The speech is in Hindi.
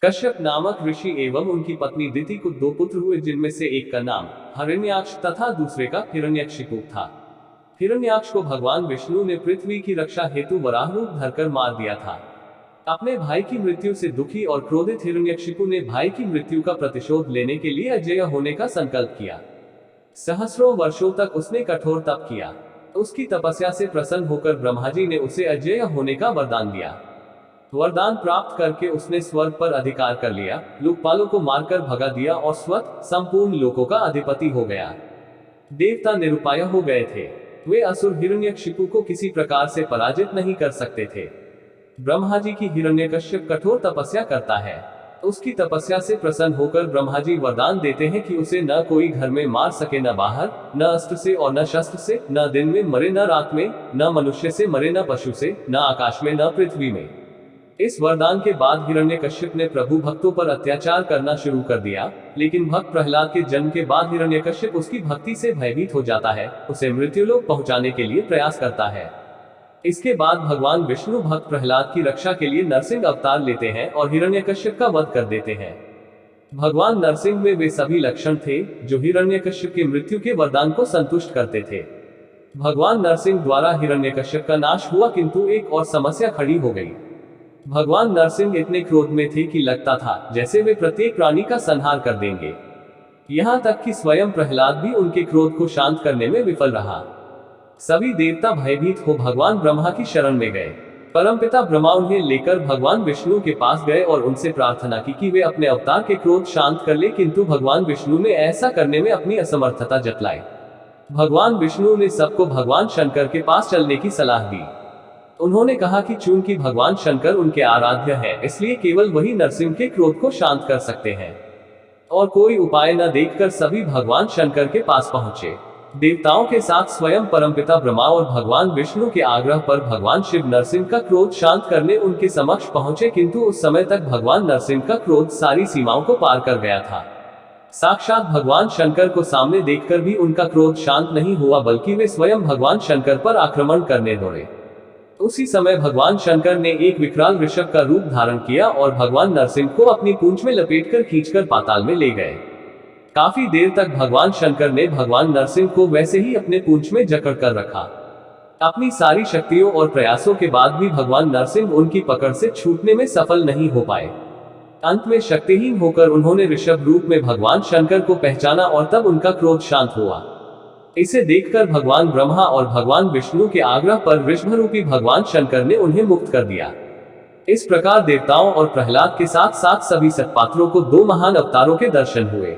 कश्यप नामक ऋषि एवं उनकी पत्नी दिति को दो पुत्र हुए, जिनमें से एक का नाम हिरण्याक्ष तथा दूसरे का हिरण्यकशिपु था। हिरण्याक्ष को भगवान विष्णु ने पृथ्वी की रक्षा हेतु वराह रूप धरकर मार दिया था। अपने भाई की मृत्यु से दुखी और क्रोधित हिरण्यकशिपु ने भाई की मृत्यु का प्रतिशोध लेने के लिए अजेय होने का संकल्प किया। सहस्रों वर्षों तक उसने कठोर तप किया। उसकी तपस्या से प्रसन्न होकर ब्रह्मा जी ने उसे अजेय होने का वरदान दिया। वरदान प्राप्त करके उसने स्वर्ग पर अधिकार कर लिया, लोकपालों को मारकर भगा दिया और स्वतः संपूर्ण लोकों का अधिपति हो गया। देवता निरुपाय हो गए थे। वे असुर हिरण्यकशिपु को किसी प्रकार से पराजित नहीं कर सकते थे। ब्रह्मा जी की हिरण्यकश्यप कठोर तपस्या करता है। उसकी तपस्या से प्रसन्न होकर ब्रह्मा जी वरदान देते हैं कि उसे न कोई घर में मार सके, न बाहर, न अस्त्र से और न शस्त्र से, न दिन में मरे न रात में, न मनुष्य से मरे न पशु से, न आकाश में न पृथ्वी में। इस वरदान के बाद हिरण्यकश्यप ने प्रभु भक्तों पर अत्याचार करना शुरू कर दिया, लेकिन भक्त प्रहलाद के जन्म के बाद हिरण्यकश्यप उसकी भक्ति से भयभीत हो जाता है, उसे मृत्युलोक पहुंचाने के लिए प्रयास करता है। इसके बाद भगवान विष्णु भक्त प्रहलाद की रक्षा के लिए नरसिंह अवतार लेते हैं और हिरण्यकश्यप का वध कर देते हैं। भगवान नरसिंह में वे सभी लक्षण थे जो हिरण्यकश्यप की मृत्यु के वरदान को संतुष्ट करते थे। भगवान नरसिंह द्वारा हिरण्यकश्यप का नाश हुआ, किंतु एक और समस्या खड़ी हो गई। भगवान नरसिंह इतने क्रोध में थे कि लगता था जैसे वे प्रत्येक प्राणी का संहार कर देंगे। यहाँ तक कि स्वयं प्रहलाद भी उनके क्रोध को शांत करने में विफल रहा। सभी देवता भयभीत हो भगवान ब्रह्मा की शरण में गए। परमपिता ब्रह्मा उन्हें लेकर भगवान विष्णु के पास गए और उनसे प्रार्थना की कि वे अपने अवतार के क्रोध शांत कर ले, किंतु भगवान विष्णु ने ऐसा करने में अपनी असमर्थता जतलाई। भगवान विष्णु ने सबको भगवान शंकर के पास चलने की सलाह दी। उन्होंने कहा कि चूंकि भगवान शंकर उनके आराध्य हैं, इसलिए केवल वही नरसिंह के क्रोध को शांत कर सकते हैं। और कोई उपाय न देखकर सभी भगवान शंकर के पास पहुंचे। देवताओं के साथ स्वयं परमपिता ब्रह्मा और भगवान विष्णु के आग्रह पर भगवान शिव नरसिंह का क्रोध शांत करने उनके समक्ष पहुंचे, किंतु उस समय तक भगवान नरसिंह का क्रोध सारी सीमाओं को पार कर गया था। साक्षात भगवान शंकर को सामने देखकर भी उनका क्रोध शांत नहीं हुआ, बल्कि वे स्वयं भगवान शंकर पर आक्रमण करने दौड़े। उसी समय भगवान शंकर ने एक विकराल ऋषभ का रूप धारण किया और भगवान नरसिंह को अपनी पूंछ में लपेटकर खींचकर पाताल में ले गए। काफी देर तक भगवान शंकर ने भगवान नरसिंह को वैसे ही अपने पूंछ में जकड़ कर रखा। अपनी सारी शक्तियों और प्रयासों के बाद भी भगवान नरसिंह उनकी पकड़ से छूटने में सफल नहीं हो पाए। अंत में शक्तिहीन होकर उन्होंने ऋषभ रूप में भगवान शंकर को पहचाना और तब उनका क्रोध शांत हुआ। इसे देखकर भगवान ब्रह्मा और भगवान विष्णु के आग्रह पर वृषभ रूपी भगवान शंकर ने उन्हें मुक्त कर दिया। इस प्रकार देवताओं और प्रहलाद के साथ साथ सभी सत्पात्रों को दो महान अवतारों के दर्शन हुए।